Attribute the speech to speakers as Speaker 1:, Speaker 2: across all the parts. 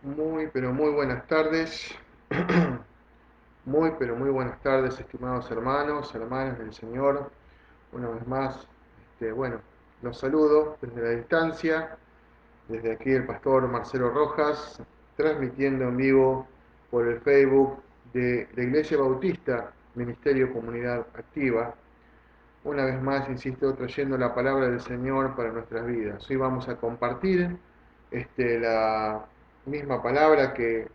Speaker 1: Muy, pero muy buenas tardes. Muy, pero muy buenas tardes, estimados hermanos, hermanas del Señor. Una vez más, bueno, los saludo desde la distancia, desde aquí el pastor Marcelo Rojas, transmitiendo en vivo por el Facebook de la Iglesia Bautista, Ministerio Comunidad Activa. Una vez más, insisto, trayendo la palabra del Señor para nuestras vidas. Hoy vamos a compartir la misma palabra que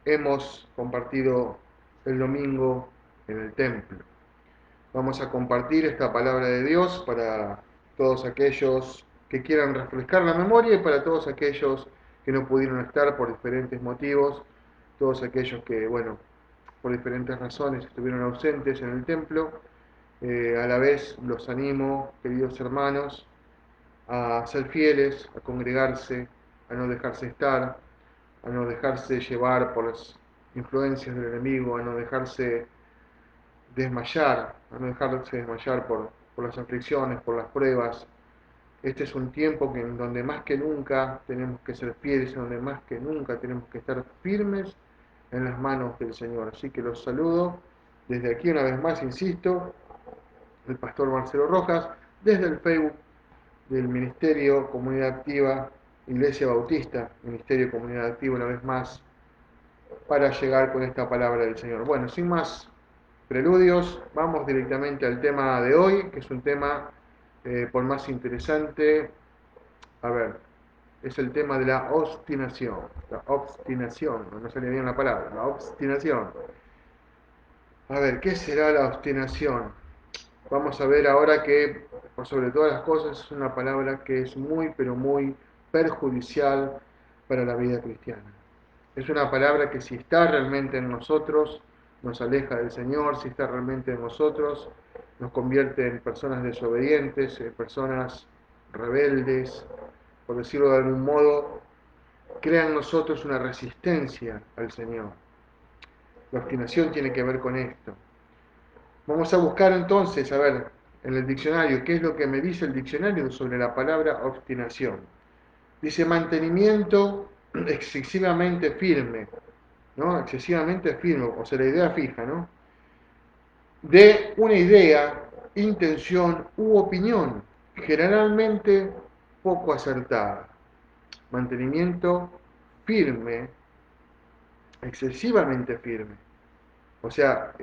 Speaker 1: hemos compartido el domingo en el templo. Vamos a compartir esta palabra de Dios para todos aquellos que quieran refrescar la memoria y para todos aquellos que no pudieron estar por diferentes motivos, todos aquellos que, bueno, por diferentes razones estuvieron ausentes en el templo. A la vez los animo, queridos hermanos, a ser fieles, a congregarse, a no dejarse estar, a no dejarse llevar por las influencias del enemigo, a no dejarse desmayar, a no dejarse desmayar por las aflicciones, por las pruebas. Este es un tiempo en donde más que nunca tenemos que ser fieles, en donde más que nunca tenemos que estar firmes en las manos del Señor. Así que los saludo desde aquí una vez más, insisto, el pastor Marcelo Rojas, desde el Facebook del Ministerio Comunidad Activa, Iglesia Bautista, Ministerio Comunidad Activa, una vez más, para llegar con esta palabra del Señor. Bueno, sin más preludios, vamos directamente al tema de hoy, que es un tema por más interesante. A ver, es el tema de la obstinación. La obstinación, no sale bien la palabra, la obstinación. A ver, ¿qué será la obstinación? Vamos a ver ahora que, por sobre todas las cosas, es una palabra que es muy, pero muy perjudicial para la vida cristiana. Es una palabra que si está realmente en nosotros, nos aleja del Señor, si está realmente en nosotros, nos convierte en personas desobedientes, en personas rebeldes, por decirlo de algún modo, crea en nosotros una resistencia al Señor. La obstinación tiene que ver con esto. Vamos a buscar entonces, a ver, en el diccionario, qué es lo que me dice el diccionario sobre la palabra obstinación. Dice mantenimiento excesivamente firme, ¿no? Excesivamente firme, o sea, la idea fija, ¿no? De una idea, intención u opinión, generalmente poco acertada. Mantenimiento firme, excesivamente firme. O sea,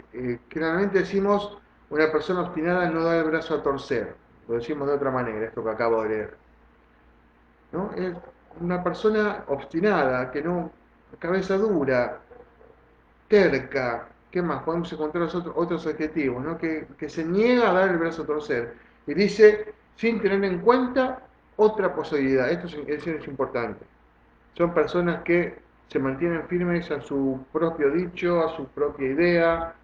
Speaker 1: generalmente decimos una persona obstinada no da el brazo a torcer. Lo decimos de otra manera, esto que acabo de leer. ¿No? Es una persona obstinada, que no, cabeza dura, terca, ¿qué más? Podemos encontrar otros adjetivos, ¿no? Que se niega a dar el brazo a torcer y dice, sin tener en cuenta otra posibilidad. Eso es importante. Son personas que se mantienen firmes a su propio dicho, a su propia idea,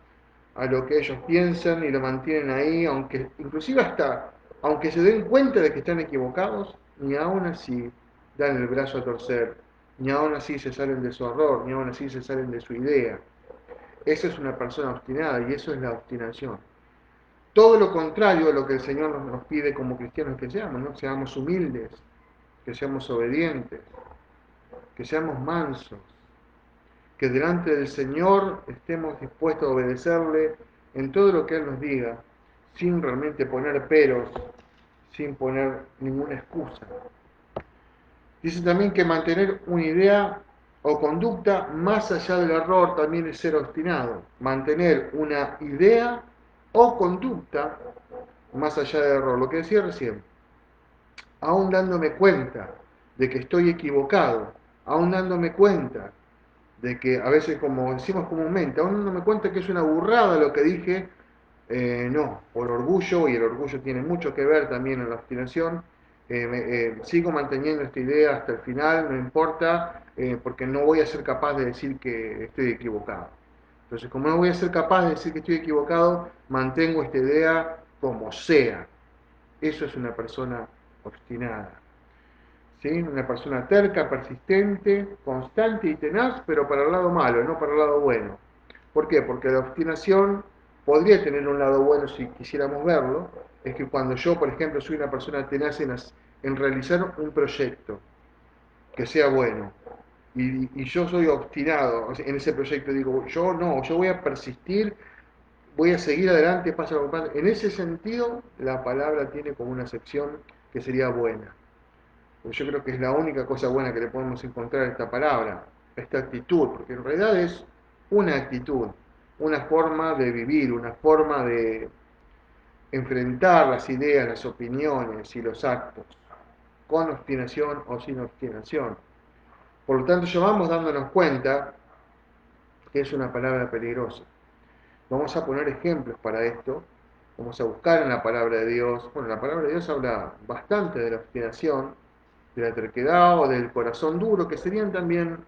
Speaker 1: a lo que ellos piensan y lo mantienen ahí, aunque inclusive hasta, aunque se den cuenta de que están equivocados, ni aún así dan el brazo a torcer, ni aún así se salen de su error, ni aún así se salen de su idea. Esa es una persona obstinada y eso es la obstinación. Todo lo contrario a lo que el Señor nos pide como cristianos que seamos, ¿no? Seamos humildes, que seamos obedientes, que seamos mansos, que delante del Señor estemos dispuestos a obedecerle en todo lo que Él nos diga, sin realmente poner peros, sin poner ninguna excusa. Dice también que mantener una idea o conducta más allá del error también es ser obstinado. Mantener una idea o conducta más allá del error. Lo que decía recién, aún dándome cuenta de que estoy equivocado, aún dándome cuenta de que a veces, como decimos comúnmente, aún no me cuenta que es una burrada lo que dije, no, por orgullo, y el orgullo tiene mucho que ver también en la obstinación, sigo manteniendo esta idea hasta el final, no importa, porque no voy a ser capaz de decir que estoy equivocado. Entonces, como no voy a ser capaz de decir que estoy equivocado, mantengo esta idea como sea. Eso es una persona obstinada. ¿Sí? Una persona terca, persistente, constante y tenaz, pero para el lado malo, no para el lado bueno. ¿Por qué? Porque la obstinación podría tener un lado bueno si quisiéramos verlo, es que cuando yo, por ejemplo, soy una persona tenaz en realizar un proyecto que sea bueno, y yo soy obstinado en ese proyecto, digo, yo no, yo voy a persistir, voy a seguir adelante, pasa lo que pase. En ese sentido, la palabra tiene como una acepción que sería buena. Porque yo creo que es la única cosa buena que le podemos encontrar a esta palabra, esta actitud, porque en realidad es una actitud, una forma de vivir, una forma de enfrentar las ideas, las opiniones y los actos, con obstinación o sin obstinación. Por lo tanto, ya vamos dándonos cuenta que es una palabra peligrosa. Vamos a poner ejemplos para esto, vamos a buscar en la palabra de Dios. Bueno, la palabra de Dios habla bastante de la obstinación, de la terquedad o del corazón duro, que serían también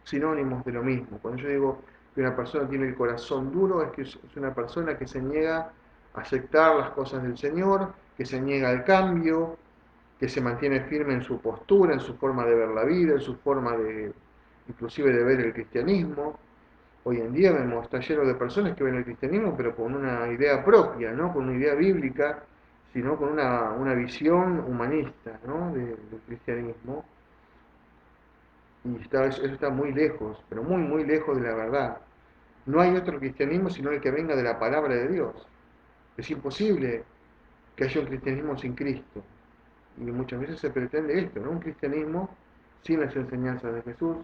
Speaker 1: sinónimos de lo mismo. Cuando yo digo que una persona tiene el corazón duro, es que es una persona que se niega a aceptar las cosas del Señor, que se niega al cambio, que se mantiene firme en su postura, en su forma de ver la vida, en su forma de, inclusive de ver el cristianismo. Hoy en día vemos, está lleno de personas que ven el cristianismo, pero con una idea propia, no con una idea bíblica, sino con una visión humanista, ¿no? Del cristianismo. Y eso está muy lejos, pero muy, muy lejos de la verdad. No hay otro cristianismo sino el que venga de la palabra de Dios. Es imposible que haya un cristianismo sin Cristo. Y muchas veces se pretende esto, ¿no? Un cristianismo sin las enseñanzas de Jesús,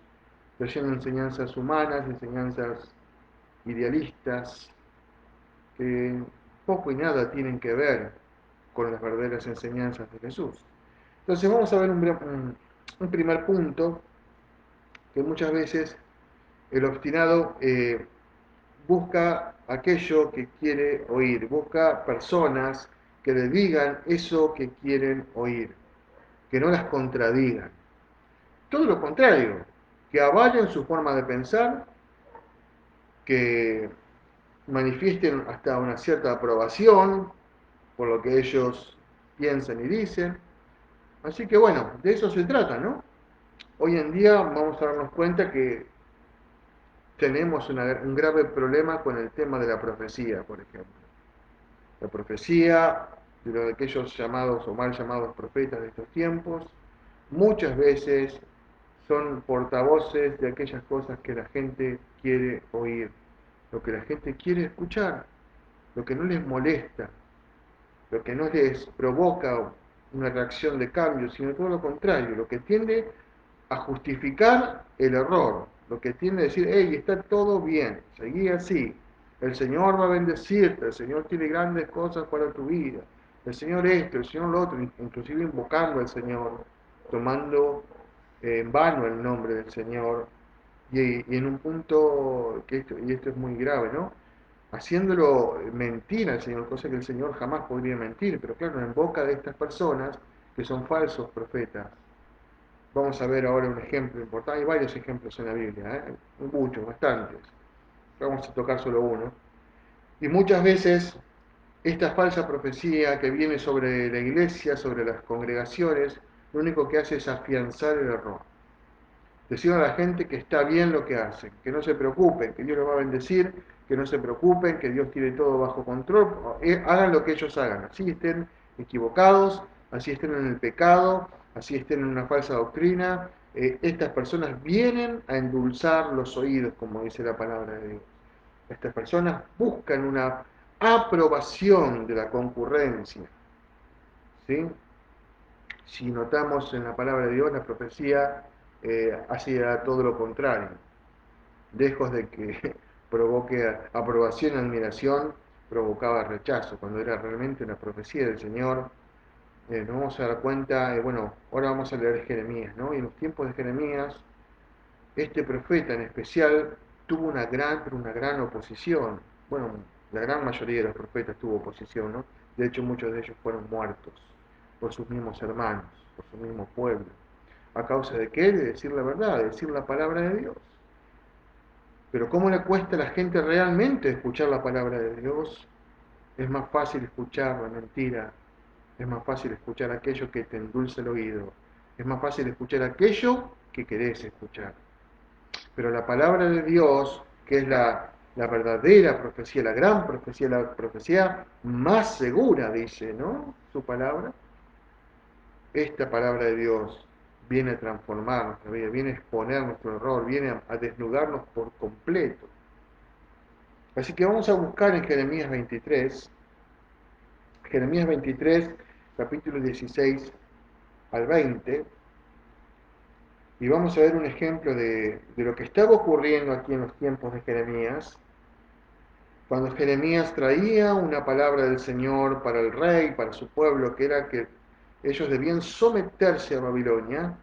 Speaker 1: pero lleno de enseñanzas humanas, enseñanzas idealistas, que poco y nada tienen que ver con las verdaderas enseñanzas de Jesús. Entonces vamos a ver un primer punto, que muchas veces el obstinado busca aquello que quiere oír, busca personas que le digan eso que quieren oír, que no las contradigan. Todo lo contrario, que avalen su forma de pensar, que manifiesten hasta una cierta aprobación por lo que ellos piensan y dicen. Así que bueno, de eso se trata, ¿no? Hoy en día vamos a darnos cuenta que tenemos un grave problema con el tema de la profecía, por ejemplo. La profecía de aquellos llamados o mal llamados profetas de estos tiempos, muchas veces son portavoces de aquellas cosas que la gente quiere oír, lo que la gente quiere escuchar, lo que no les molesta, lo que no les provoca una reacción de cambio, sino todo lo contrario, lo que tiende a justificar el error, lo que tiende a decir, hey, está todo bien, seguí así, el Señor va a bendecirte, el Señor tiene grandes cosas para tu vida, el Señor esto, el Señor lo otro, inclusive invocando al Señor, tomando en vano el nombre del Señor, y en un punto, y esto es muy grave, ¿no? Haciéndolo mentir al Señor, cosa que el Señor jamás podría mentir, pero claro, en boca de estas personas que son falsos profetas. Vamos a ver ahora un ejemplo importante, hay varios ejemplos en la Biblia, muchos, bastantes. Vamos a tocar solo uno. Y muchas veces esta falsa profecía que viene sobre la iglesia, sobre las congregaciones, lo único que hace es afianzar el error. Decir a la gente que está bien lo que hacen, que no se preocupen, que Dios los va a bendecir, que no se preocupen, que Dios tiene todo bajo control, hagan lo que ellos hagan, así estén equivocados, así estén en el pecado, así estén en una falsa doctrina, estas personas vienen a endulzar los oídos, como dice la palabra de Dios. Estas personas buscan una aprobación de la concurrencia, ¿sí? Si notamos en la palabra de Dios, la profecía hacía todo lo contrario. Lejos de que provoque aprobación y admiración, provocaba rechazo, cuando era realmente una profecía del Señor. Nos vamos a dar cuenta, bueno, ahora vamos a leer Jeremías, ¿no? Y en los tiempos de Jeremías, este profeta en especial tuvo una gran oposición. Bueno, la gran mayoría de los profetas tuvo oposición, ¿no? De hecho, muchos de ellos fueron muertos por sus mismos hermanos, por su mismo pueblo. ¿A causa de qué? De decir la verdad, de decir la palabra de Dios. Pero ¿cómo le cuesta a la gente realmente escuchar la palabra de Dios? Es más fácil escuchar la mentira, es más fácil escuchar aquello que te endulce el oído, es más fácil escuchar aquello que querés escuchar. Pero la palabra de Dios, que es la verdadera profecía, la gran profecía, la profecía más segura, dice, ¿no? Su palabra. Esta palabra de Dios viene a transformar nuestra vida, viene a exponer nuestro error, viene a desnudarnos por completo. Así que vamos a buscar en Jeremías 23, capítulo 16 al 20, y vamos a ver un ejemplo de lo que estaba ocurriendo aquí en los tiempos de Jeremías, cuando Jeremías traía una palabra del Señor para el rey, para su pueblo, que era que ellos debían someterse a Babilonia,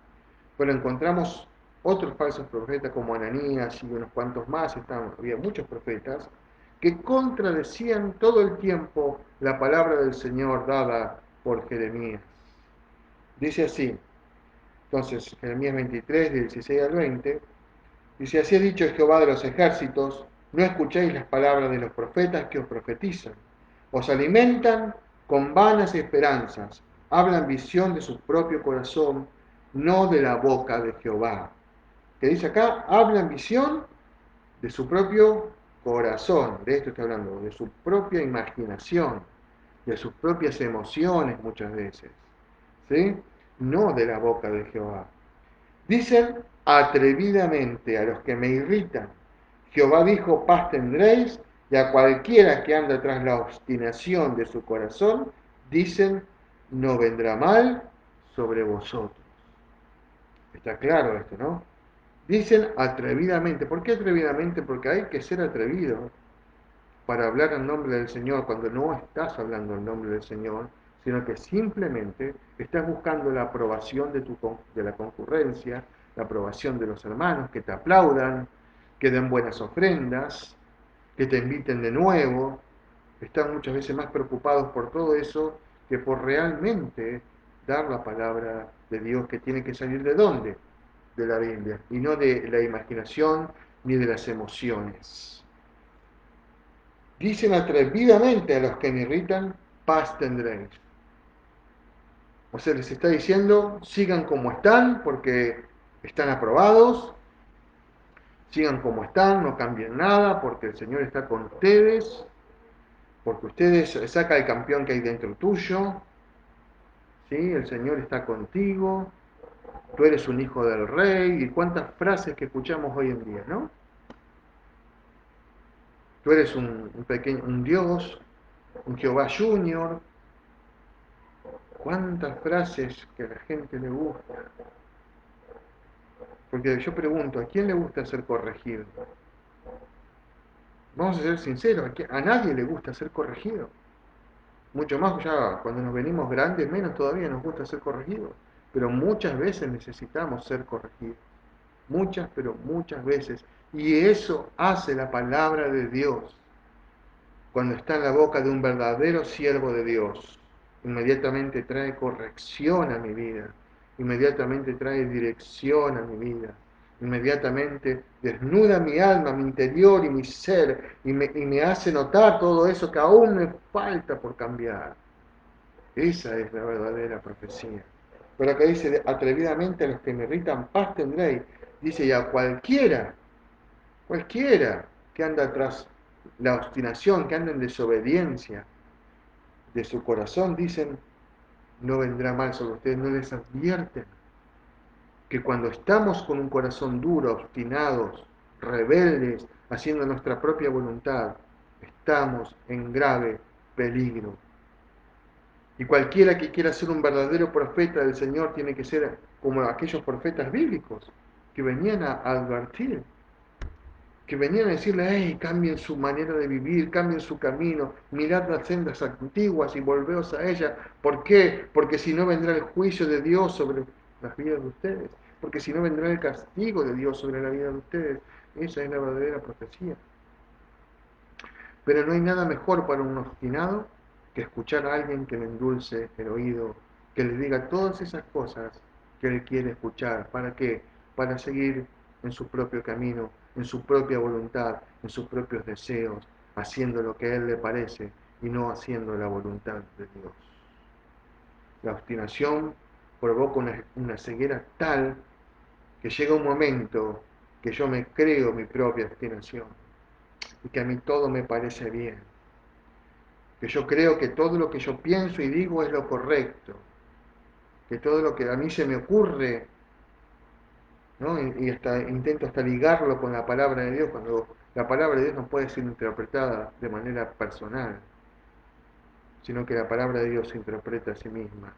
Speaker 1: pero encontramos otros falsos profetas como Ananías y unos cuantos más, había muchos profetas, que contradecían todo el tiempo la palabra del Señor dada por Jeremías. Dice así, entonces Jeremías 23, de 16 al 20, dice: así ha dicho Jehová de los ejércitos, no escuchéis las palabras de los profetas que os profetizan, os alimentan con vanas esperanzas, hablan visión de su propio corazón, no de la boca de Jehová. Que dice acá, hablan visión de su propio corazón, de esto está hablando, de su propia imaginación, de sus propias emociones muchas veces, ¿sí? No de la boca de Jehová. Dicen atrevidamente a los que me irritan, Jehová dijo, paz tendréis, y a cualquiera que anda tras la obstinación de su corazón, dicen, no vendrá mal sobre vosotros. Está claro esto, ¿no? Dicen atrevidamente. ¿Por qué atrevidamente? Porque hay que ser atrevido para hablar en nombre del Señor cuando no estás hablando en nombre del Señor, sino que simplemente estás buscando la aprobación de la concurrencia, la aprobación de los hermanos, que te aplaudan, que den buenas ofrendas, que te inviten de nuevo. Están muchas veces más preocupados por todo eso que por realmente dar la palabra de Dios, que tiene que salir ¿de dónde? De la Biblia, y no de la imaginación ni de las emociones. Dicen atrevidamente a los que me irritan, paz tendréis. O sea, les está diciendo, sigan como están porque están aprobados, sigan como están, no cambien nada porque el Señor está con ustedes, porque ustedes saca el campeón que hay dentro tuyo, ¿sí? El Señor está contigo, tú eres un hijo del rey, y cuántas frases que escuchamos hoy en día, ¿no? Tú eres un Dios, un Jehová Junior. ¿Cuántas frases que a la gente le gusta? Porque yo pregunto, ¿a quién le gusta ser corregido? Vamos a ser sinceros, a nadie le gusta ser corregido. Mucho más ya cuando nos venimos grandes, menos todavía nos gusta ser corregidos. Pero muchas veces necesitamos ser corregidos. Muchas, pero muchas veces. Y eso hace la palabra de Dios cuando está en la boca de un verdadero siervo de Dios. Inmediatamente trae corrección a mi vida, inmediatamente trae dirección a mi vida, inmediatamente desnuda mi alma, mi interior y mi ser, y me hace notar todo eso que aún me falta por cambiar. Esa es la verdadera profecía. Pero acá dice, atrevidamente a los que me irritan, paz tendréis. Dice, y a cualquiera que anda tras la obstinación, que anda en desobediencia de su corazón, dicen, no vendrá mal sobre ustedes, no les advierten que cuando estamos con un corazón duro, obstinados, rebeldes, haciendo nuestra propia voluntad, estamos en grave peligro. Y cualquiera que quiera ser un verdadero profeta del Señor tiene que ser como aquellos profetas bíblicos que venían a advertir, que venían a decirle, hey, cambien su manera de vivir, cambien su camino, mirad las sendas antiguas y volveos a ellas. ¿Por qué? Porque si no vendrá el juicio de Dios sobre las vidas de ustedes, porque si no vendrá el castigo de Dios sobre la vida de ustedes. Esa es la verdadera profecía. Pero no hay nada mejor para un obstinado que escuchar a alguien que le endulce el oído, que le diga todas esas cosas que él quiere escuchar. ¿Para qué? Para seguir en su propio camino, en su propia voluntad, en sus propios deseos, haciendo lo que a él le parece y no haciendo la voluntad de Dios. La obstinación provoca una ceguera tal que llega un momento que yo me creo mi propia obstinación y que a mí todo me parece bien, que yo creo que todo lo que yo pienso y digo es lo correcto, que todo lo que a mí se me ocurre ¿no? Y hasta intento hasta ligarlo con la palabra de Dios, cuando la palabra de Dios no puede ser interpretada de manera personal, sino que la palabra de Dios se interpreta a sí misma.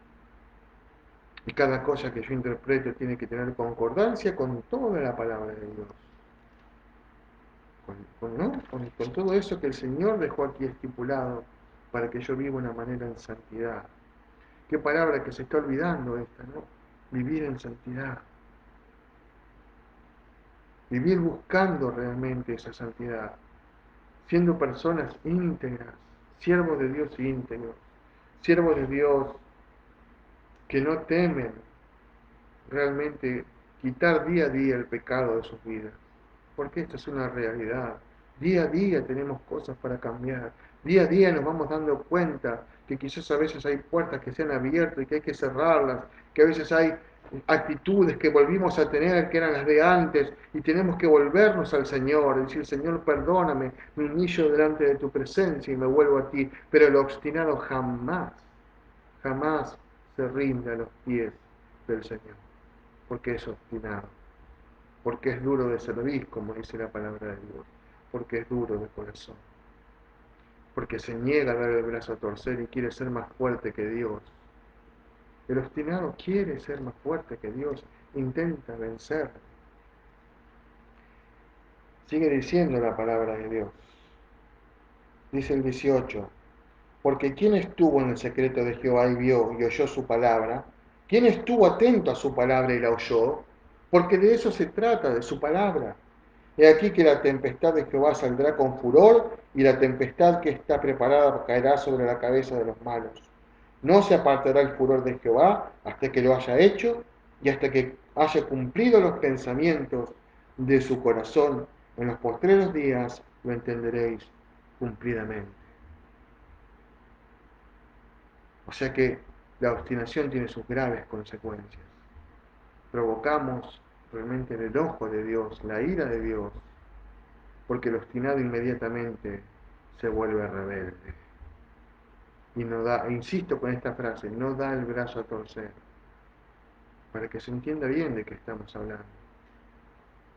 Speaker 1: Y cada cosa que yo interprete tiene que tener concordancia con toda la palabra de Dios. ¿No? Con todo eso que el Señor dejó aquí estipulado para que yo viva una manera en santidad. Qué palabra que se está olvidando esta, ¿no? Vivir en santidad. Vivir buscando realmente esa santidad. Siendo personas íntegras, siervos de Dios íntegros, siervos de Dios que no temen realmente quitar día a día el pecado de sus vidas. Porque esto es una realidad. Día a día tenemos cosas para cambiar. Día a día nos vamos dando cuenta que quizás a veces hay puertas que se han abierto y que hay que cerrarlas, que a veces hay actitudes que volvimos a tener que eran las de antes y tenemos que volvernos al Señor, decir, Señor, perdóname, me humillo delante de tu presencia y me vuelvo a ti. Pero el obstinado jamás, jamás se rinde a los pies del Señor, porque es obstinado, porque es duro de cerviz, como dice la palabra de Dios, porque es duro de corazón, porque se niega a dar el brazo a torcer y quiere ser más fuerte que Dios. El obstinado quiere ser más fuerte que Dios, intenta vencer. Sigue diciendo la palabra de Dios. Dice el 18, porque ¿quién estuvo en el secreto de Jehová y vio y oyó su palabra? ¿Quién estuvo atento a su palabra y la oyó? Porque de eso se trata, de su palabra. He aquí que la tempestad de Jehová saldrá con furor, y la tempestad que está preparada caerá sobre la cabeza de los malos. No se apartará el furor de Jehová hasta que lo haya hecho, y hasta que haya cumplido los pensamientos de su corazón. En los postreros días lo entenderéis cumplidamente. O sea que la obstinación tiene sus graves consecuencias. Provocamos realmente el enojo de Dios, la ira de Dios, porque el obstinado inmediatamente se vuelve rebelde. Y no da, e insisto con esta frase, no da el brazo a torcer, para que se entienda bien de qué estamos hablando.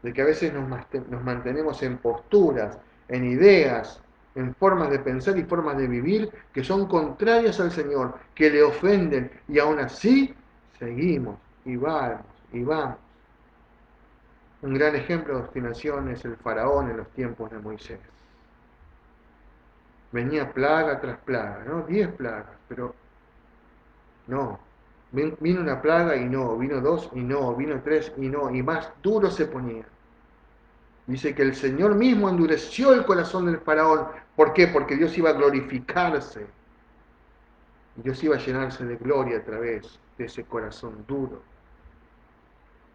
Speaker 1: De que a veces nos mantenemos en posturas, en ideas, en formas de pensar y formas de vivir que son contrarias al Señor, que le ofenden, y aún así seguimos y vamos y vamos. Un gran ejemplo de obstinación es el faraón en los tiempos de Moisés. Venía plaga tras plaga, ¿no? 10 plagas, pero no. Vino una plaga y no, vino 2 y no, vino 3 y no, y más duro se ponía. Dice que el Señor mismo endureció el corazón del faraón. ¿Por qué? Porque Dios iba a glorificarse. Dios iba a llenarse de gloria a través de ese corazón duro.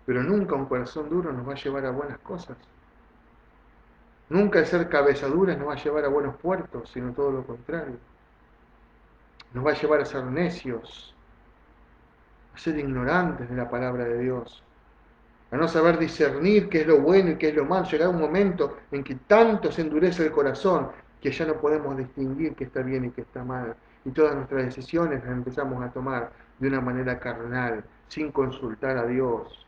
Speaker 1: Pero nunca un corazón duro nos va a llevar a buenas cosas. Nunca el ser cabezaduras nos va a llevar a buenos puertos, sino todo lo contrario. Nos va a llevar a ser necios, a ser ignorantes de la palabra de Dios, a no saber discernir qué es lo bueno y qué es lo malo. Llega un momento en que tanto se endurece el corazón que ya no podemos distinguir qué está bien y qué está mal. Y todas nuestras decisiones las empezamos a tomar de una manera carnal, sin consultar a Dios.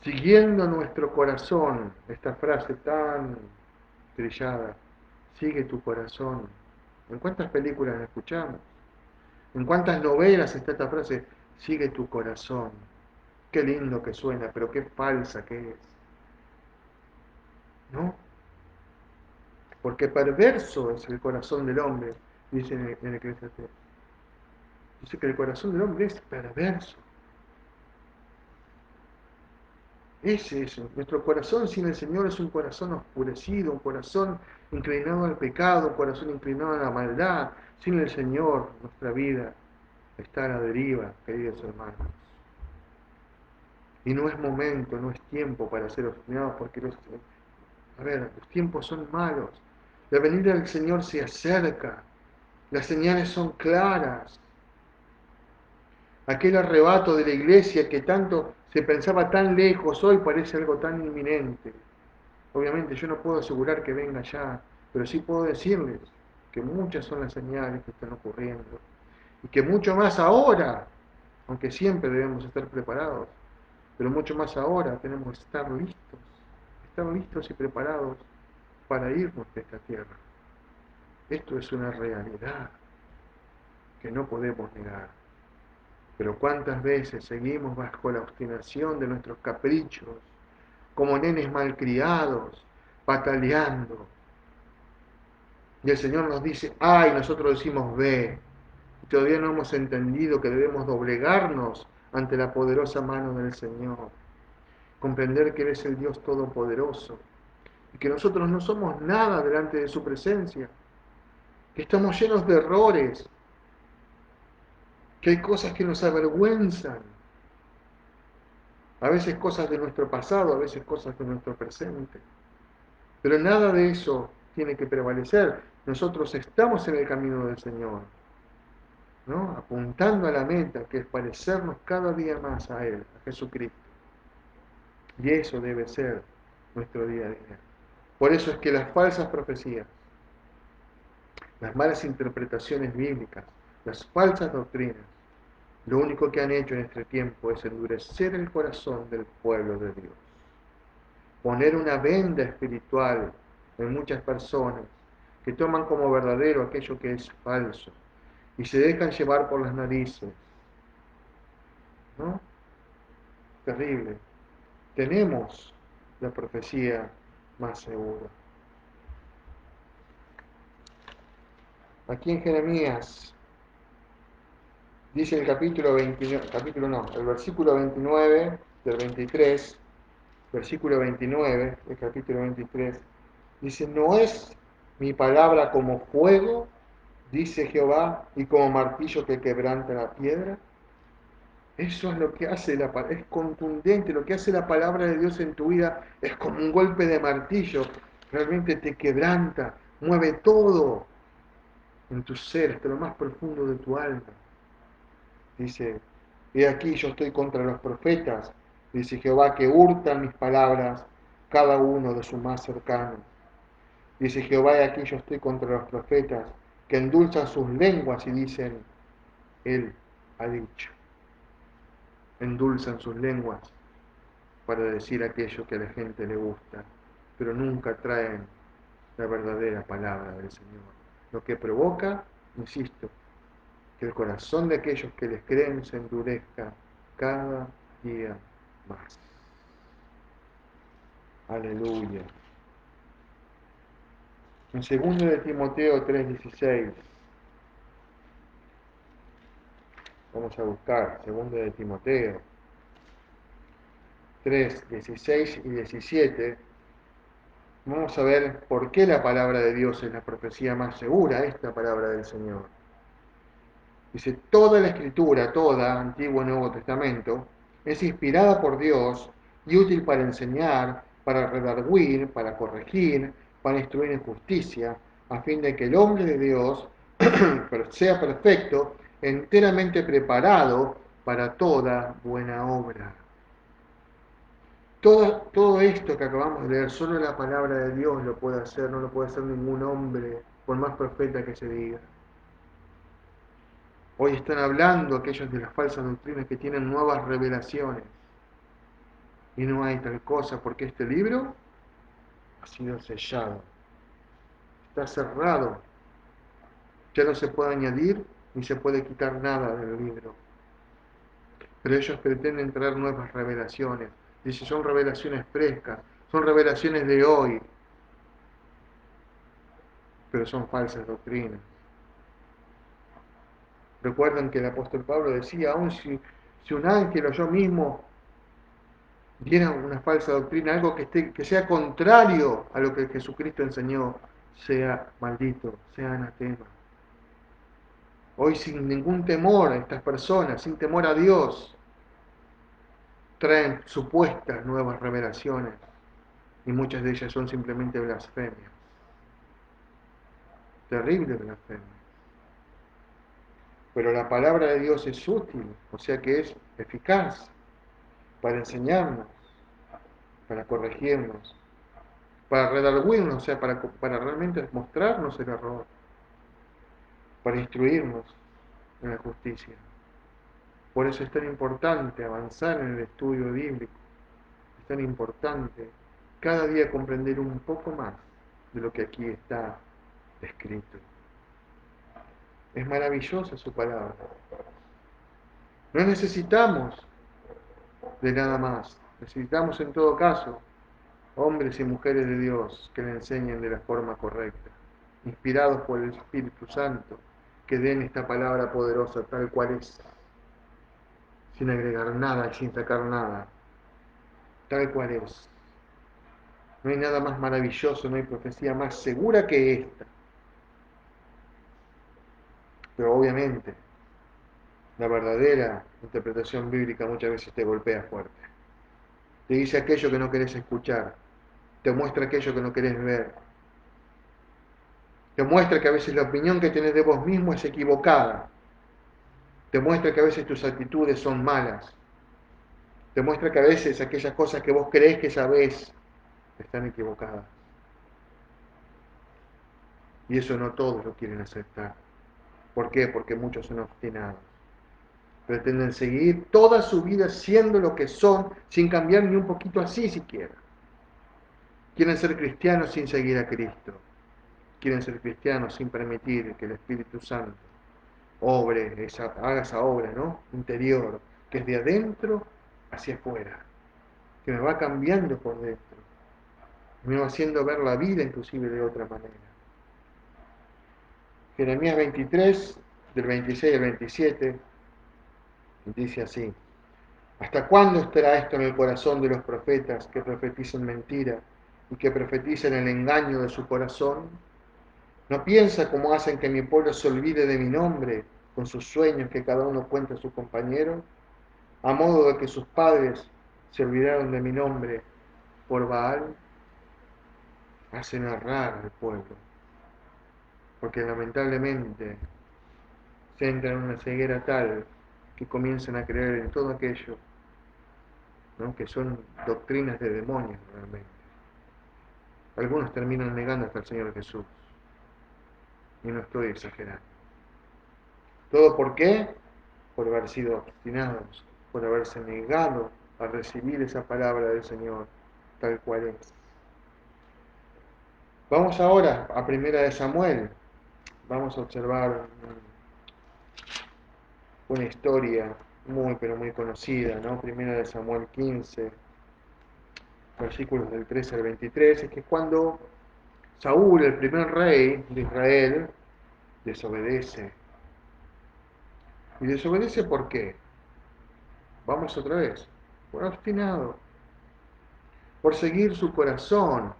Speaker 1: Siguiendo nuestro corazón, esta frase tan trillada, sigue tu corazón. ¿En cuántas películas la escuchamos? ¿En cuántas novelas está esta frase? Sigue tu corazón. Qué lindo que suena, pero qué falsa que es. ¿No? Porque perverso es el corazón del hombre, dice en Eclesiastés. Dice que el corazón del hombre es perverso. Es eso. Nuestro corazón sin el Señor es un corazón oscurecido, un corazón inclinado al pecado, un corazón inclinado a la maldad. Sin el Señor, nuestra vida está a la deriva, queridos hermanos. Y no es momento, no es tiempo para ser obstinados, porque los tiempos son malos. La venida del Señor se acerca. Las señales son claras. Aquel arrebato de la iglesia que tanto se pensaba tan lejos, hoy parece algo tan inminente. Obviamente yo no puedo asegurar que venga ya, pero sí puedo decirles que muchas son las señales que están ocurriendo. Y que mucho más ahora, aunque siempre debemos estar preparados, pero mucho más ahora tenemos que estar listos y preparados para irnos de esta tierra. Esto es una realidad que no podemos negar. Pero cuántas veces seguimos bajo la obstinación de nuestros caprichos, como nenes malcriados, pataleando. Y el Señor nos dice, A, y nosotros decimos B. Y todavía no hemos entendido que debemos doblegarnos ante la poderosa mano del Señor. Comprender que Él es el Dios Todopoderoso. Y que nosotros no somos nada delante de su presencia. Que estamos llenos de errores. Que hay cosas que nos avergüenzan. A veces cosas de nuestro pasado, a veces cosas de nuestro presente. Pero nada de eso tiene que prevalecer. Nosotros estamos en el camino del Señor, ¿no? Apuntando a la meta, que es parecernos cada día más a Él, a Jesucristo. Y eso debe ser nuestro día a día. Por eso es que las falsas profecías, las malas interpretaciones bíblicas, las falsas doctrinas, lo único que han hecho en este tiempo es endurecer el corazón del pueblo de Dios. Poner una venda espiritual en muchas personas que toman como verdadero aquello que es falso y se dejan llevar por las narices, ¿no? Terrible. Tenemos la profecía más segura. Aquí en Jeremías dice el el versículo 29 del 23, versículo 29 del capítulo 23, dice, ¿no es mi palabra como fuego, dice Jehová, y como martillo que quebranta la piedra? Eso es lo que hace es contundente, lo que hace la palabra de Dios en tu vida es como un golpe de martillo, realmente te quebranta, mueve todo en tu ser, hasta lo más profundo de tu alma. Dice, he aquí yo estoy contra los profetas, dice Jehová, que hurtan mis palabras, cada uno de su más cercano. Dice Jehová, he aquí yo estoy contra los profetas, que endulzan sus lenguas y dicen, Él ha dicho. Endulzan sus lenguas para decir aquello que a la gente le gusta, pero nunca traen la verdadera palabra del Señor. Lo que provoca, insisto, que el corazón de aquellos que les creen se endurezca cada día más. Aleluya. En 2 de Timoteo 3:16, vamos a buscar 2 de Timoteo 3:16 y 17, vamos a ver por qué la palabra de Dios es la profecía más segura, esta palabra del Señor. Dice, toda la escritura, toda, Antiguo y Nuevo Testamento, es inspirada por Dios y útil para enseñar, para redarguir, para corregir, para instruir en justicia, a fin de que el hombre de Dios sea perfecto, enteramente preparado para toda buena obra. Todo esto que acabamos de leer, solo la palabra de Dios lo puede hacer, no lo puede hacer ningún hombre, por más profeta que se diga. Hoy están hablando aquellos de las falsas doctrinas que tienen nuevas revelaciones. Y no hay tal cosa porque este libro ha sido sellado. Está cerrado. Ya no se puede añadir ni se puede quitar nada del libro. Pero ellos pretenden traer nuevas revelaciones. Dice, son revelaciones frescas, son revelaciones de hoy. Pero son falsas doctrinas. Recuerdan que el apóstol Pablo decía, aun si un ángel o yo mismo diera una falsa doctrina, algo que sea contrario a lo que Jesucristo enseñó, sea maldito, sea anatema. Hoy sin ningún temor a estas personas, sin temor a Dios, traen supuestas nuevas revelaciones y muchas de ellas son simplemente blasfemias. Terrible blasfemia. Pero la palabra de Dios es útil, o sea que es eficaz para enseñarnos, para corregirnos, para redarguirnos, o sea, para realmente mostrarnos el error, para instruirnos en la justicia. Por eso es tan importante avanzar en el estudio bíblico, es tan importante cada día comprender un poco más de lo que aquí está escrito. Es maravillosa su palabra. No necesitamos de nada más. Necesitamos en todo caso hombres y mujeres de Dios que le enseñen de la forma correcta, inspirados por el Espíritu Santo, que den esta palabra poderosa tal cual es, sin agregar nada y sin sacar nada, tal cual es. No hay nada más maravilloso, no hay profecía más segura que esta. Pero obviamente, la verdadera interpretación bíblica muchas veces te golpea fuerte. Te dice aquello que no querés escuchar, te muestra aquello que no querés ver, te muestra que a veces la opinión que tenés de vos mismo es equivocada, te muestra que a veces tus actitudes son malas, te muestra que a veces aquellas cosas que vos creés que sabés están equivocadas. Y eso no todos lo quieren aceptar. ¿Por qué? Porque muchos son obstinados. Pretenden seguir toda su vida siendo lo que son, sin cambiar ni un poquito así siquiera. Quieren ser cristianos sin seguir a Cristo. Quieren ser cristianos sin permitir que el Espíritu Santo haga esa obra, ¿no? Interior, que es de adentro hacia afuera, que me va cambiando por dentro, me va haciendo ver la vida inclusive de otra manera. Jeremías 23, del 26 al 27, dice así: ¿Hasta cuándo estará esto en el corazón de los profetas que profetizan mentira y que profetizan el engaño de su corazón? ¿No piensa cómo hacen que mi pueblo se olvide de mi nombre con sus sueños que cada uno cuenta a su compañero? A modo de que sus padres se olvidaron de mi nombre por Baal, hacen errar al pueblo, porque lamentablemente se entra en una ceguera tal que comienzan a creer en todo aquello, ¿no? Que son doctrinas de demonios realmente. Algunos terminan negando hasta el Señor Jesús, y no estoy exagerando. ¿Todo por qué? Por haber sido obstinados, por haberse negado a recibir esa palabra del Señor tal cual es. Vamos ahora a Primera de Samuel. Vamos a observar una historia muy pero muy conocida, ¿no? Primera de Samuel 15, versículos del 13 al 23, es que cuando Saúl, el primer rey de Israel, desobedece. ¿Y desobedece por qué? Vamos otra vez. Por obstinado, por seguir su corazón,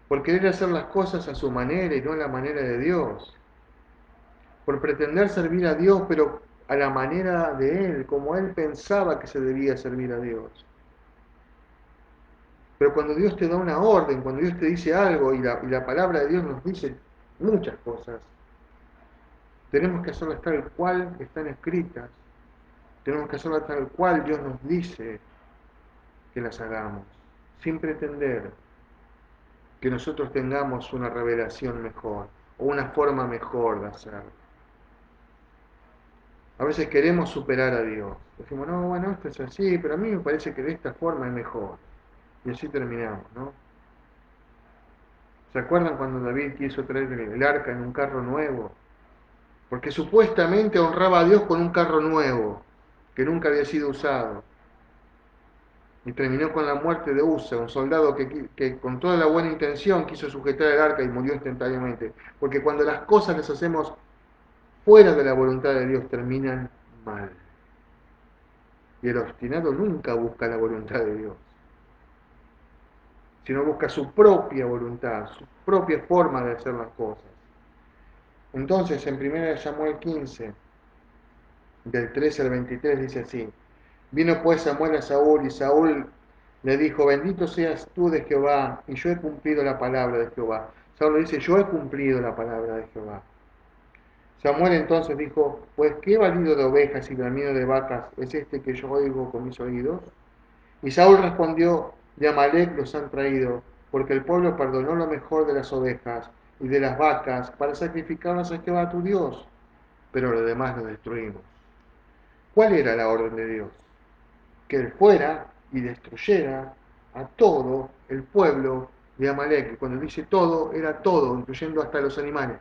Speaker 1: por querer hacer las cosas a su manera y no a la manera de Dios, por pretender servir a Dios, pero a la manera de Él, como Él pensaba que se debía servir a Dios. Pero cuando Dios te da una orden, cuando Dios te dice algo y la palabra de Dios nos dice muchas cosas, tenemos que hacerlas tal cual están escritas, tenemos que hacerlas tal cual Dios nos dice que las hagamos, sin pretender que nosotros tengamos una revelación mejor o una forma mejor de hacerlo. A veces queremos superar a Dios. Decimos, no, bueno, esto es así, pero a mí me parece que de esta forma es mejor. Y así terminamos, ¿no? ¿Se acuerdan cuando David quiso traer el arca en un carro nuevo? Porque supuestamente honraba a Dios con un carro nuevo, que nunca había sido usado. Y terminó con la muerte de Usa, un soldado que con toda la buena intención quiso sujetar el arca y murió instantáneamente. Porque cuando las cosas las hacemos fuera de la voluntad de Dios, terminan mal. Y el obstinado nunca busca la voluntad de Dios, sino busca su propia voluntad, su propia forma de hacer las cosas. Entonces, en 1 Samuel 15, del 13 al 23, dice así: Vino pues Samuel a Saúl, y Saúl le dijo: Bendito seas tú de Jehová, y yo he cumplido la palabra de Jehová. Saúl le dice: Yo he cumplido la palabra de Jehová. Samuel entonces dijo: Pues qué valido de ovejas y bramido de vacas es este que yo oigo con mis oídos. Y Saúl respondió: De Amalec los han traído, porque el pueblo perdonó lo mejor de las ovejas y de las vacas para sacrificarlas a Jehová tu Dios, pero lo demás lo destruimos. ¿Cuál era la orden de Dios? Que él fuera y destruyera a todo el pueblo de Amalek. Y cuando dice todo, era todo, incluyendo hasta los animales.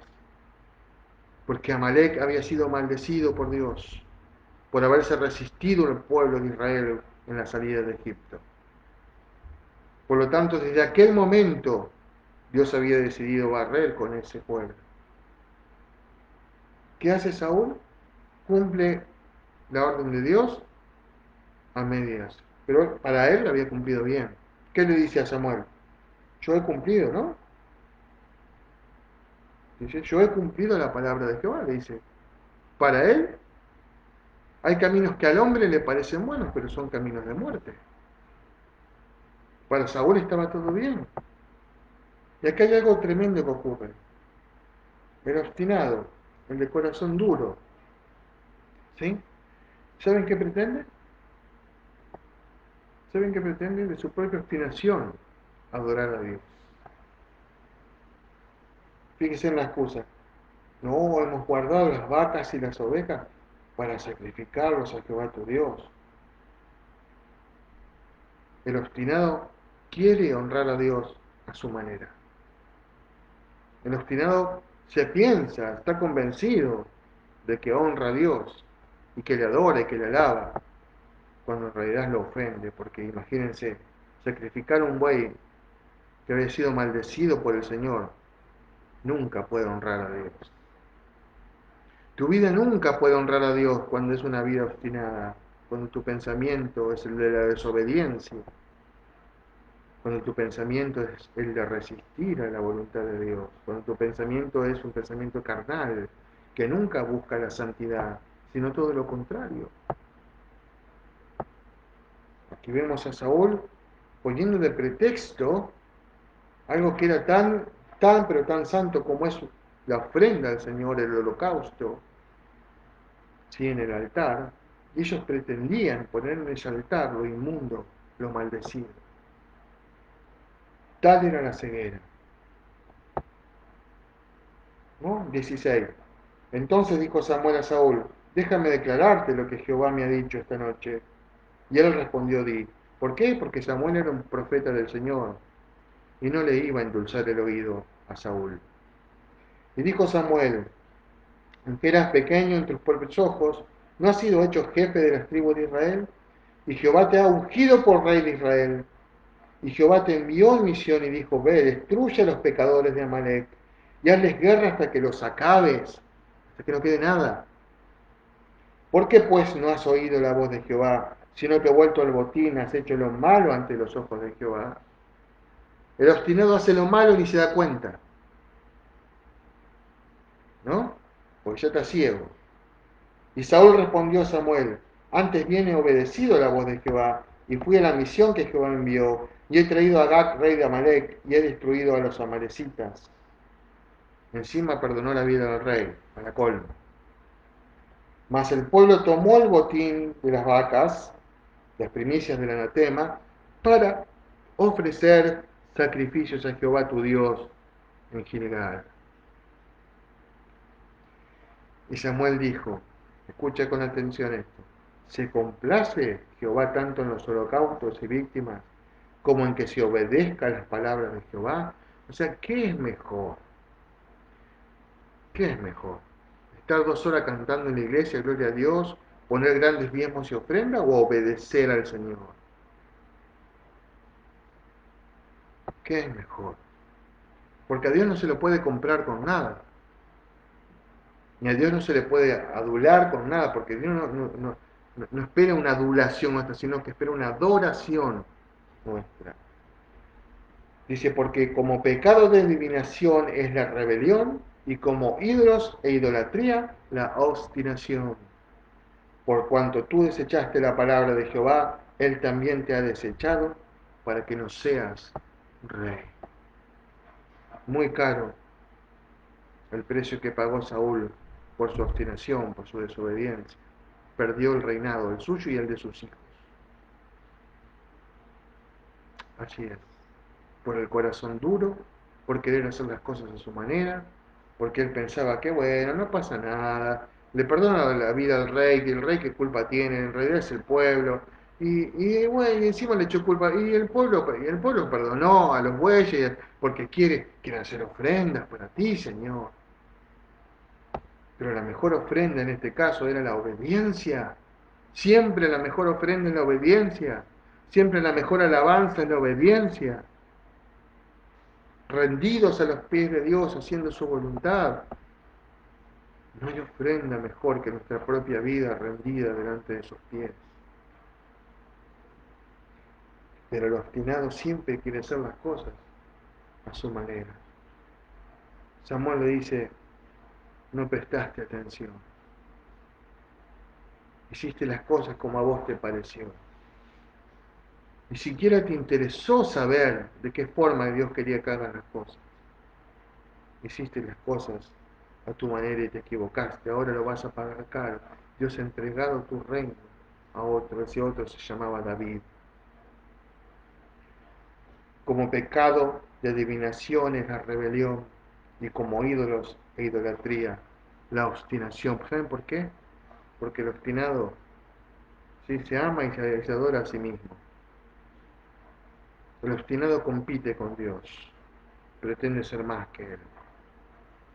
Speaker 1: Porque Amalek había sido maldecido por Dios, por haberse resistido al pueblo de Israel en la salida de Egipto. Por lo tanto, desde aquel momento, Dios había decidido barrer con ese pueblo. ¿Qué hace Saúl? Cumple la orden de Dios a medias. Pero para él la había cumplido bien. ¿Qué le dice a Samuel? Yo he cumplido, ¿no? Dice, yo he cumplido la palabra de Jehová, le dice. Para él hay caminos que al hombre le parecen buenos, pero son caminos de muerte. Para Saúl estaba todo bien. Y acá hay algo tremendo que ocurre. El obstinado, el de corazón duro, ¿sí? ¿Saben qué pretende? ¿Saben qué pretende? De su propia obstinación adorar a Dios. Fíjense en la excusa. No, hemos guardado las vacas y las ovejas para sacrificarlos a Jehová tu Dios. El obstinado quiere honrar a Dios a su manera. El obstinado se piensa, está convencido de que honra a Dios y que le adora y que le alaba, cuando en realidad lo ofende, porque imagínense, sacrificar un buey que había sido maldecido por el Señor nunca puede honrar a Dios. Tu vida nunca puede honrar a Dios cuando es una vida obstinada, cuando tu pensamiento es el de la desobediencia, cuando tu pensamiento es el de resistir a la voluntad de Dios, cuando tu pensamiento es un pensamiento carnal, que nunca busca la santidad, sino todo lo contrario. Aquí vemos a Saúl poniendo de pretexto algo que era pero tan santo como es la ofrenda al Señor, el holocausto, ¿sí? En el altar. Ellos pretendían poner en ese altar lo inmundo, lo maldecido. Tal era la ceguera. ¿No? 16. Entonces dijo Samuel a Saúl, déjame declararte lo que Jehová me ha dicho esta noche. Y él respondió, di, ¿por qué? Porque Samuel era un profeta del Señor y no le iba a endulzar el oído a Saúl. Y dijo Samuel, aunque eras pequeño en tus propios ojos, ¿no has sido hecho jefe de las tribus de Israel? Y Jehová te ha ungido por rey de Israel. Y Jehová te envió en misión y dijo, ve, destruye a los pecadores de Amalek y hazles guerra hasta que los acabes, hasta que no quede nada. ¿Por qué pues no has oído la voz de Jehová, sino que vuelto al botín has hecho lo malo ante los ojos de Jehová? El obstinado hace lo malo y ni se da cuenta, ¿no? Porque ya está ciego. Y Saúl respondió a Samuel, antes bien he obedecido la voz de Jehová, y fui a la misión que Jehová me envió, y he traído a Agag, rey de Amalek, y he destruido a los amalecitas. Encima perdonó la vida del rey, a la colma. Mas el pueblo tomó el botín de las vacas, las primicias del anatema, para ofrecer sacrificios a Jehová tu Dios en Gilgal. Y Samuel dijo, escucha con atención esto, ¿se complace Jehová tanto en los holocaustos y víctimas como en que se obedezca a las palabras de Jehová? O sea, ¿qué es mejor? ¿Qué es mejor? ¿Estar 2 horas cantando en la iglesia, gloria a Dios, poner grandes diezmos y ofrenda o obedecer al Señor? ¿Qué es mejor? Porque a Dios no se lo puede comprar con nada. Ni a Dios no se le puede adular con nada, porque Dios no espera una adulación nuestra, sino que espera una adoración nuestra. Dice, porque como pecado de adivinación es la rebelión, y como ídolos e idolatría la obstinación. Por cuanto tú desechaste la palabra de Jehová, Él también te ha desechado para que no seas rey. Muy caro el precio que pagó Saúl por su obstinación, por su desobediencia. Perdió el reinado, el suyo y el de sus hijos. Así es. Por el corazón duro, por querer hacer las cosas a su manera, porque él pensaba que bueno, no pasa nada, le perdona la vida al rey, que el rey qué culpa tiene, en realidad es el pueblo. Bueno, y encima le echó culpa, y el pueblo perdonó a los bueyes porque quieren hacer ofrendas para ti, Señor. Pero la mejor ofrenda en este caso era la obediencia. Siempre la mejor ofrenda es la obediencia. Siempre la mejor alabanza es la obediencia. Rendidos a los pies de Dios, haciendo su voluntad. No hay ofrenda mejor que nuestra propia vida rendida delante de sus pies. Pero el obstinado siempre quiere hacer las cosas a su manera. Samuel le dice, no prestaste atención. Hiciste las cosas como a vos te pareció. Ni siquiera te interesó saber de qué forma Dios quería que hagan las cosas. Hiciste las cosas a tu manera y te equivocaste. Ahora lo vas a pagar caro. Dios ha entregado tu reino a otro. Ese otro se llamaba David. Como pecado de adivinación es la rebelión y como ídolos e idolatría la obstinación. ¿Saben por qué? Porque el obstinado sí se ama y se adora a sí mismo. El obstinado compite con Dios, pretende ser más que Él.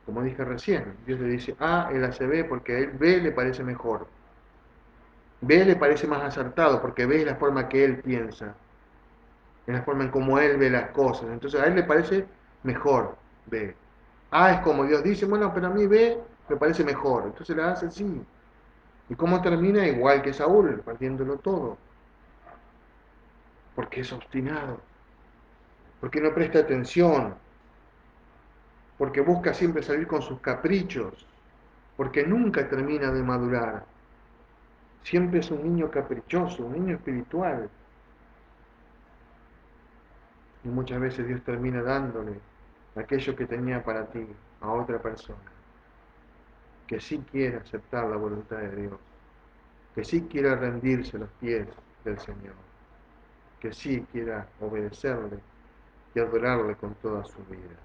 Speaker 1: Como dije recién, Dios le dice A, Él hace B porque a Él B le parece mejor. B le parece más acertado porque B es la forma que Él piensa, es la forma en cómo Él ve las cosas. Entonces a Él le parece mejor B. A es como Dios dice, bueno, pero a mí B me parece mejor. Entonces la hace así. ¿Y cómo termina? Igual que Saúl, partiéndolo todo. Porque es obstinado, porque no presta atención, porque busca siempre salir con sus caprichos, porque nunca termina de madurar. Siempre es un niño caprichoso, un niño espiritual. Y muchas veces Dios termina dándole aquello que tenía para ti a otra persona, que sí quiere aceptar la voluntad de Dios, que sí quiera rendirse a los pies del Señor, que sí quiera obedecerle y adorarle con toda su vida.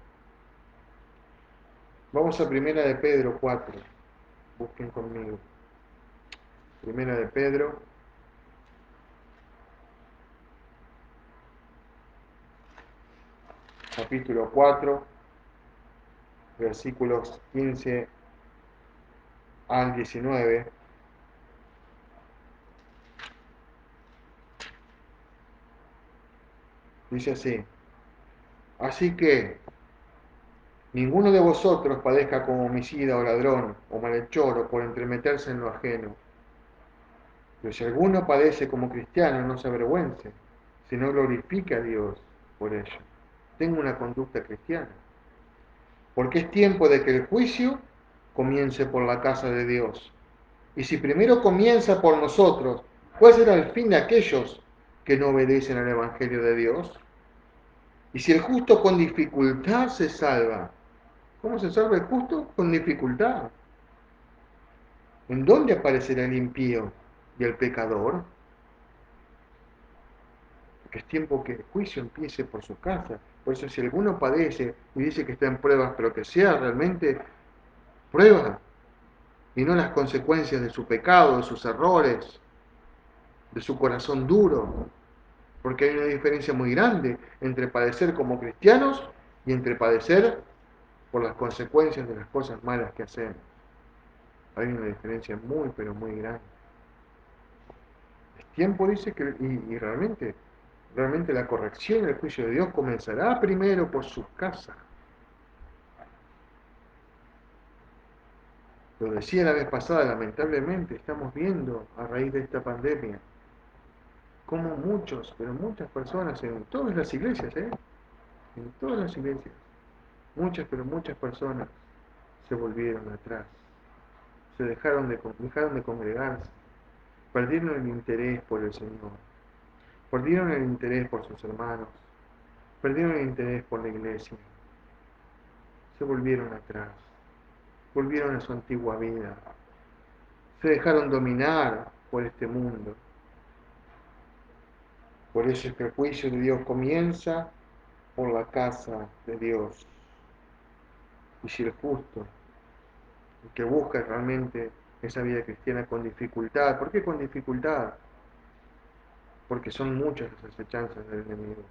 Speaker 1: Vamos a Primera de Pedro 4, busquen conmigo. Primera de Pedro, capítulo 4, versículos 15 al 19. Dice así: así que ninguno de vosotros padezca como homicida o ladrón o malhechor o por entremeterse en lo ajeno. Pero si alguno padece como cristiano, no se avergüence, sino glorifique a Dios por ello. Tenga una conducta cristiana. Porque es tiempo de que el juicio comience por la casa de Dios. Y si primero comienza por nosotros, ¿cuál será el fin de aquellos que no obedecen al Evangelio de Dios? Y si el justo con dificultad se salva, ¿cómo se salva el justo? Con dificultad. ¿En dónde aparecerá el impío y el pecador? Porque es tiempo que el juicio empiece por su casa. Por eso si alguno padece y dice que está en pruebas, pero que sea realmente prueba y no las consecuencias de su pecado, de sus errores, de su corazón duro. Porque hay una diferencia muy grande entre padecer como cristianos y entre padecer por las consecuencias de las cosas malas que hacemos. Hay una diferencia muy, pero muy grande. El tiempo dice que, y realmente la corrección y el juicio de Dios comenzará primero por su casa. Lo decía la vez pasada, lamentablemente estamos viendo a raíz de esta pandemia cómo muchos, pero muchas personas en todas las iglesias, en todas las iglesias, muchas, pero muchas personas se volvieron atrás, se dejaron de congregarse, perdieron el interés por el Señor, perdieron el interés por sus hermanos, perdieron el interés por la iglesia, se volvieron atrás, volvieron a su antigua vida, se dejaron dominar por este mundo. Por eso es que el juicio de Dios comienza por la casa de Dios. Y si el justo, el que busca realmente esa vida cristiana con dificultad. ¿Por qué con dificultad? Porque son muchas las acechanzas del enemigo.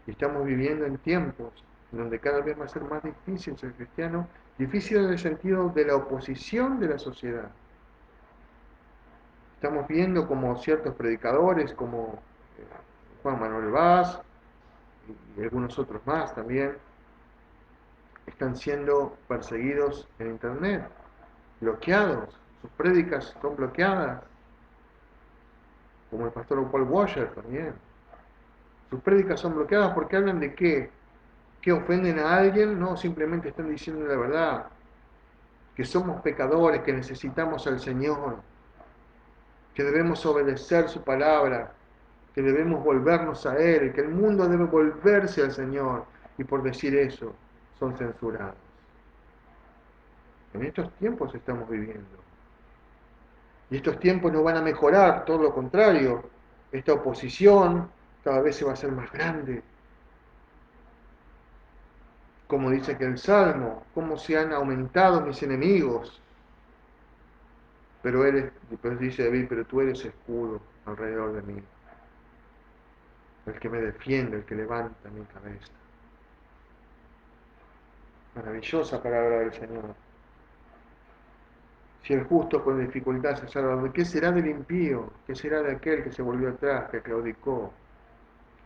Speaker 1: Y estamos viviendo en tiempos en donde cada vez va a ser más difícil ser cristiano, difícil en el sentido de la oposición de la sociedad. Estamos viendo como ciertos predicadores, como Juan Manuel Vaz y algunos otros más también, están siendo perseguidos en internet, bloqueados, sus prédicas son bloqueadas, como el pastor Paul Washer también. Sus prédicas son bloqueadas porque hablan de qué, que ofenden a alguien, no, simplemente están diciendo la verdad, que somos pecadores, que necesitamos al Señor, que debemos obedecer su palabra, que debemos volvernos a Él, que el mundo debe volverse al Señor, y por decir eso son censurados. En estos tiempos estamos viviendo. Y estos tiempos no van a mejorar, todo lo contrario. Esta oposición cada vez se va a hacer más grande. Como dice que el Salmo, cómo se han aumentado mis enemigos. Pero dice David, pero tú eres escudo alrededor de mí. El que me defiende, el que levanta mi cabeza. Maravillosa palabra del Señor. Si el justo con dificultad se salva, ¿qué será del impío? ¿Qué será de aquel que se volvió atrás, que claudicó,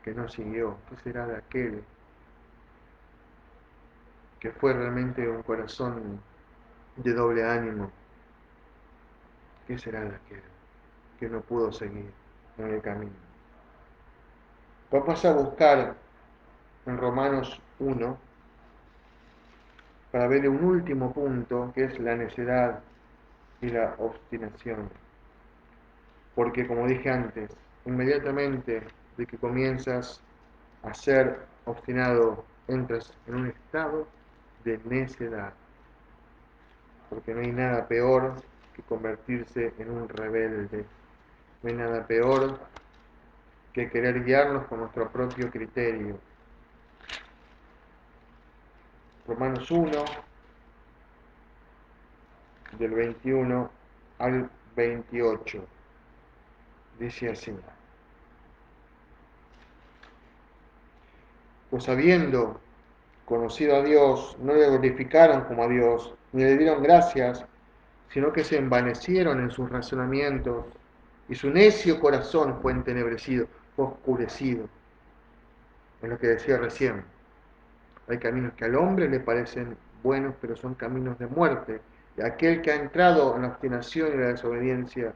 Speaker 1: que no siguió? ¿Qué será de aquel que fue realmente un corazón de doble ánimo? ¿Qué será de aquel que no pudo seguir en el camino? Vamos a buscar en Romanos 1 para ver un último punto, que es la necedad y la obstinación. Porque como dije antes, inmediatamente de que comienzas a ser obstinado, entras en un estado de necedad. Porque no hay nada peor que convertirse en un rebelde. No hay nada peor que querer guiarnos con nuestro propio criterio. Romanos 1, del 21 al 28, dice así: pues habiendo conocido a Dios, no le glorificaron como a Dios, ni le dieron gracias, sino que se envanecieron en sus razonamientos, y su necio corazón fue entenebrecido, fue oscurecido. Es lo que decía recién. Hay caminos que al hombre le parecen buenos, pero son caminos de muerte. Y aquel que ha entrado en la obstinación y la desobediencia,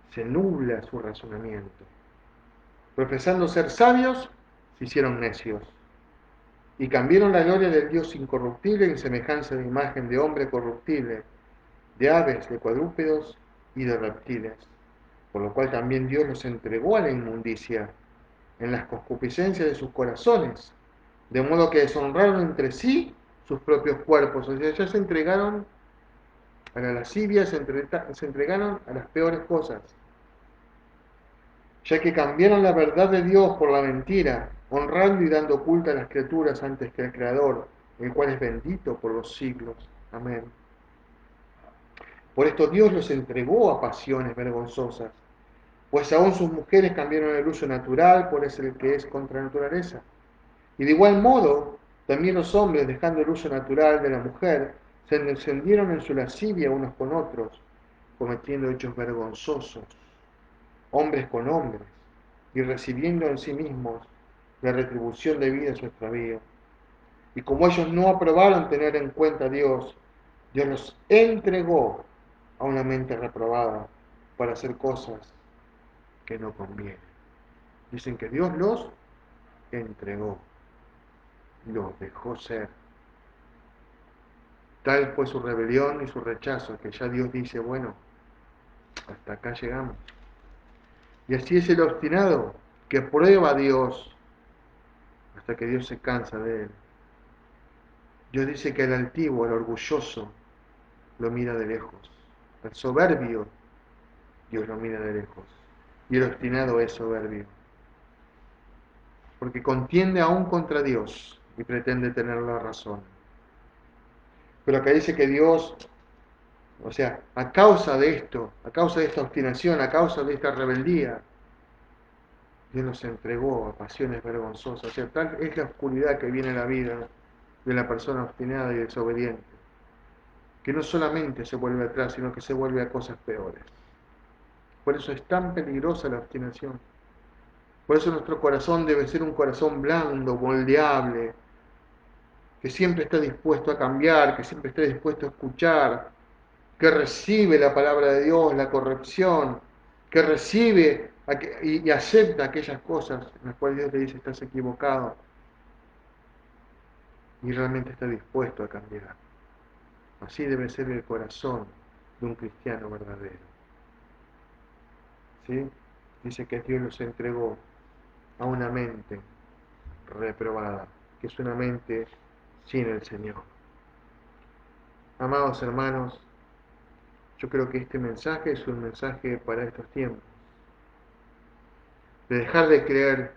Speaker 1: se nubla su razonamiento. Profesando ser sabios, se hicieron necios. Y cambiaron la gloria del Dios incorruptible en semejanza de imagen de hombre corruptible, de aves, de cuadrúpedos y de reptiles. Por lo cual también Dios los entregó a la inmundicia en las concupiscencias de sus corazones, de modo que deshonraron entre sí sus propios cuerpos. O sea, ya se entregaron a la lascivia, se entregaron a las peores cosas, ya que cambiaron la verdad de Dios por la mentira, honrando y dando culto a las criaturas antes que al Creador, el cual es bendito por los siglos. Amén. Por esto Dios los entregó a pasiones vergonzosas, pues aún sus mujeres cambiaron el uso natural por ese que es contra naturaleza. Y de igual modo, también los hombres, dejando el uso natural de la mujer, se encendieron en su lascivia unos con otros, cometiendo hechos vergonzosos, hombres con hombres, y recibiendo en sí mismos la retribución debida a su extravío. Y como ellos no aprobaron tener en cuenta a Dios, Dios los entregó a una mente reprobada para hacer cosas que no convienen. Dicen que Dios los entregó, los dejó ser. Tal fue su rebelión y su rechazo, que ya Dios dice, bueno, hasta acá llegamos. Y así es el obstinado, que prueba a Dios hasta que Dios se cansa de él. Dios dice que el altivo, el orgulloso, lo mira de lejos. El soberbio, Dios lo mira de lejos. Y el obstinado es soberbio, porque contiende aún contra Dios y pretende tener la razón. Pero acá dice que Dios O sea, a causa de esto, a causa de esta obstinación, a causa de esta rebeldía, Dios nos entregó a pasiones vergonzosas. O sea, tal es la oscuridad que viene a la vida de la persona obstinada y desobediente, que no solamente se vuelve atrás, sino que se vuelve a cosas peores. Por eso es tan peligrosa la obstinación. Por eso nuestro corazón debe ser un corazón blando, moldeable, que siempre está dispuesto a cambiar, que siempre está dispuesto a escuchar, que recibe la palabra de Dios, la corrección, que recibe y acepta aquellas cosas en las cuales Dios le dice estás equivocado y realmente está dispuesto a cambiar. Así debe ser el corazón de un cristiano verdadero. ¿Sí? Dice que Dios los entregó a una mente reprobada, que es una mente sin el Señor. Amados hermanos, yo creo que este mensaje es un mensaje para estos tiempos, de dejar de creer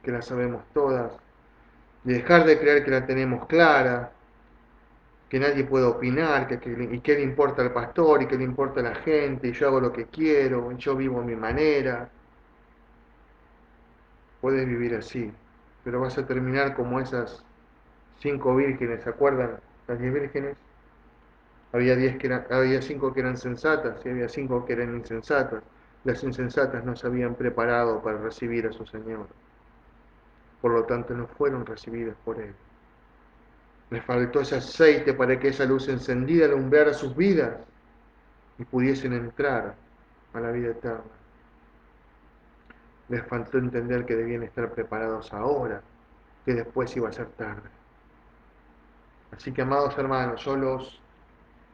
Speaker 1: que la sabemos todas, de dejar de creer que la tenemos clara, que nadie puede opinar, y qué le importa al pastor, y qué le importa a la gente, y yo hago lo que quiero, y yo vivo a mi manera. Puedes vivir así, pero vas a terminar como esas 5 vírgenes, ¿se acuerdan? Las 10 vírgenes. Había 5 que eran sensatas y había 5 que eran insensatas. Las insensatas no se habían preparado para recibir a su Señor. Por lo tanto, no fueron recibidas por Él. Les faltó ese aceite para que esa luz encendida alumbrara sus vidas y pudiesen entrar a la vida eterna. Les faltó entender que debían estar preparados ahora, que después iba a ser tarde. Así que, amados hermanos, yo los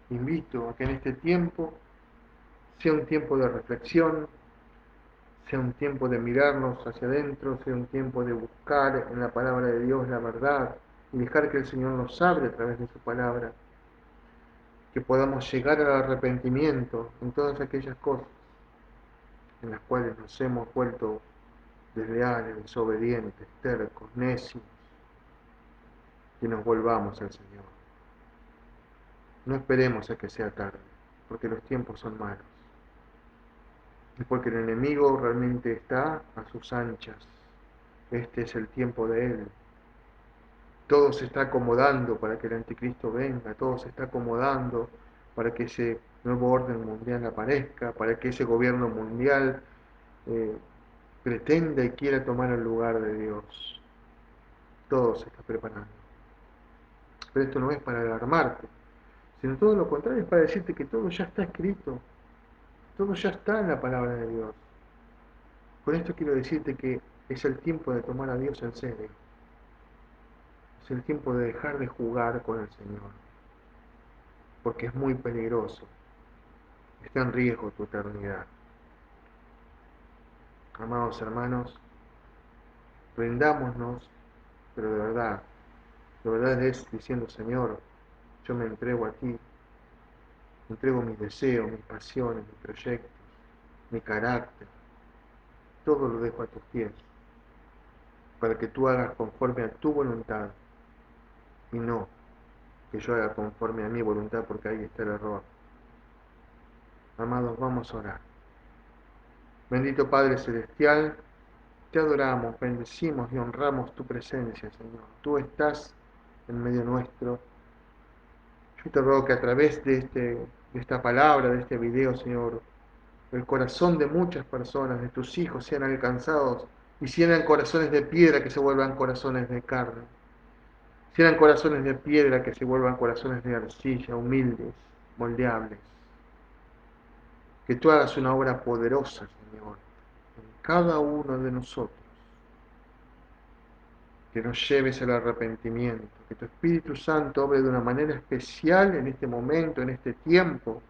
Speaker 1: invito a que en este tiempo sea un tiempo de reflexión, sea un tiempo de mirarnos hacia adentro, sea un tiempo de buscar en la palabra de Dios la verdad y dejar que el Señor nos hable a través de su palabra, que podamos llegar al arrepentimiento en todas aquellas cosas en las cuales nos hemos vuelto desleales, desobedientes, tercos, necios, y nos volvamos al Señor. No esperemos a que sea tarde, porque los tiempos son malos. Es porque el enemigo realmente está a sus anchas. Este es el tiempo de él. Todo se está acomodando para que el anticristo venga, todo se está acomodando para que ese nuevo orden mundial aparezca, para que ese gobierno mundial eh, pretenda y quiera tomar el lugar de Dios. Todo se está preparando. Pero esto no es para alarmarte, sino todo lo contrario, es para decirte que todo ya está escrito, todo ya está en la palabra de Dios. Con esto quiero decirte que es el tiempo de tomar a Dios en serio. Es el tiempo de dejar de jugar con el Señor, porque es muy peligroso. Está en riesgo tu eternidad. Amados hermanos, rindámonos, pero de verdad es diciendo, Señor, yo me entrego a ti, entrego mis deseos, mis pasiones, mis proyectos, mi carácter, todo lo dejo a tus pies, para que tú hagas conforme a tu voluntad y no que yo haga conforme a mi voluntad, porque ahí está el error. Amados, vamos a orar. Bendito Padre Celestial, te adoramos, bendecimos y honramos tu presencia, Señor. Tú estás en medio nuestro. Yo te ruego que a través de esta palabra, de este video, Señor, el corazón de muchas personas, de tus hijos, sean alcanzados y si eran corazones de piedra, que se vuelvan corazones de carne. Si eran corazones de piedra, que se vuelvan corazones de arcilla, humildes, moldeables. Que tú hagas una obra poderosa, Señor, en cada uno de nosotros. Que nos lleves al arrepentimiento. Que tu Espíritu Santo obre de una manera especial en este momento, en este tiempo.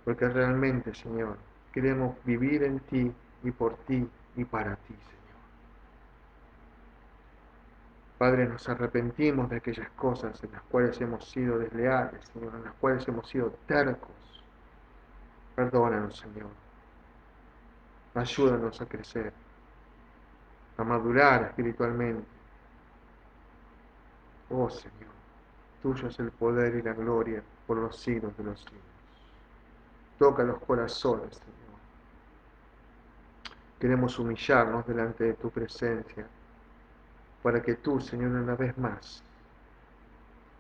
Speaker 1: Porque realmente, Señor, queremos vivir en ti y por ti y para ti, Señor. Padre, nos arrepentimos de aquellas cosas en las cuales hemos sido desleales, Señor, en las cuales hemos sido tercos. Perdónanos, Señor. Ayúdanos a crecer, a madurar espiritualmente. Oh, Señor, tuyo es el poder y la gloria por los siglos de los siglos. Toca los corazones, Señor. Queremos humillarnos delante de tu presencia, para que tú, Señor, una vez más,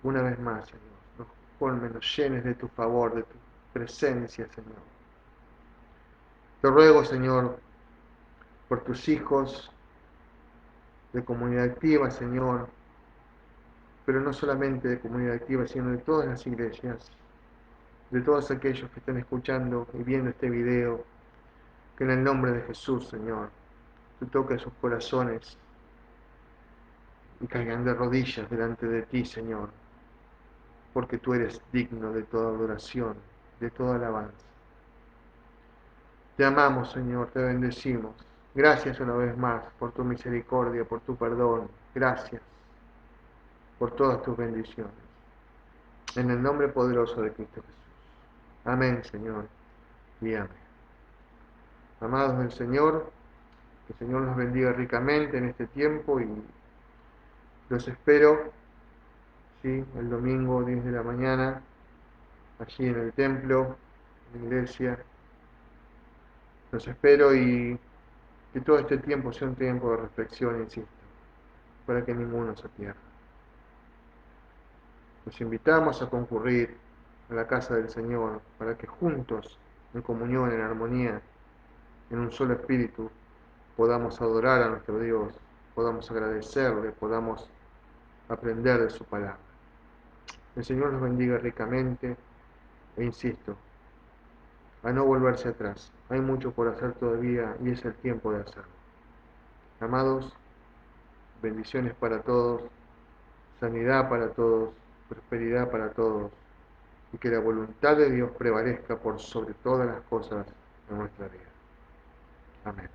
Speaker 1: Señor, nos colmes, nos llenes de tu favor, de tu presencia, Señor. Te ruego, Señor, por tus hijos de comunidad activa, Señor, pero no solamente de comunidad activa, sino de todas las iglesias, de todos aquellos que están escuchando y viendo este video, que en el nombre de Jesús, Señor, tú toques sus corazones y caigan de rodillas delante de ti, Señor, porque tú eres digno de toda adoración, de toda alabanza. Te amamos, Señor, te bendecimos. Gracias una vez más por tu misericordia, por tu perdón. Gracias por todas tus bendiciones. En el nombre poderoso de Cristo Jesús. Amén, Señor, y amén. Amados del Señor, que el Señor nos bendiga ricamente en este tiempo y los espero, ¿sí?, el domingo 10 de la mañana, allí en el templo, en la iglesia. Los espero y que todo este tiempo sea un tiempo de reflexión, insisto, para que ninguno se pierda. Los invitamos a concurrir a la casa del Señor para que juntos, en comunión, en armonía, en un solo espíritu, podamos adorar a nuestro Dios, podamos agradecerle, podamos aprender de su palabra. El Señor nos bendiga ricamente e insisto, a no volverse atrás. Hay mucho por hacer todavía y es el tiempo de hacerlo. Amados, bendiciones para todos, sanidad para todos, prosperidad para todos, y que la voluntad de Dios prevalezca por sobre todas las cosas de nuestra vida. Amén.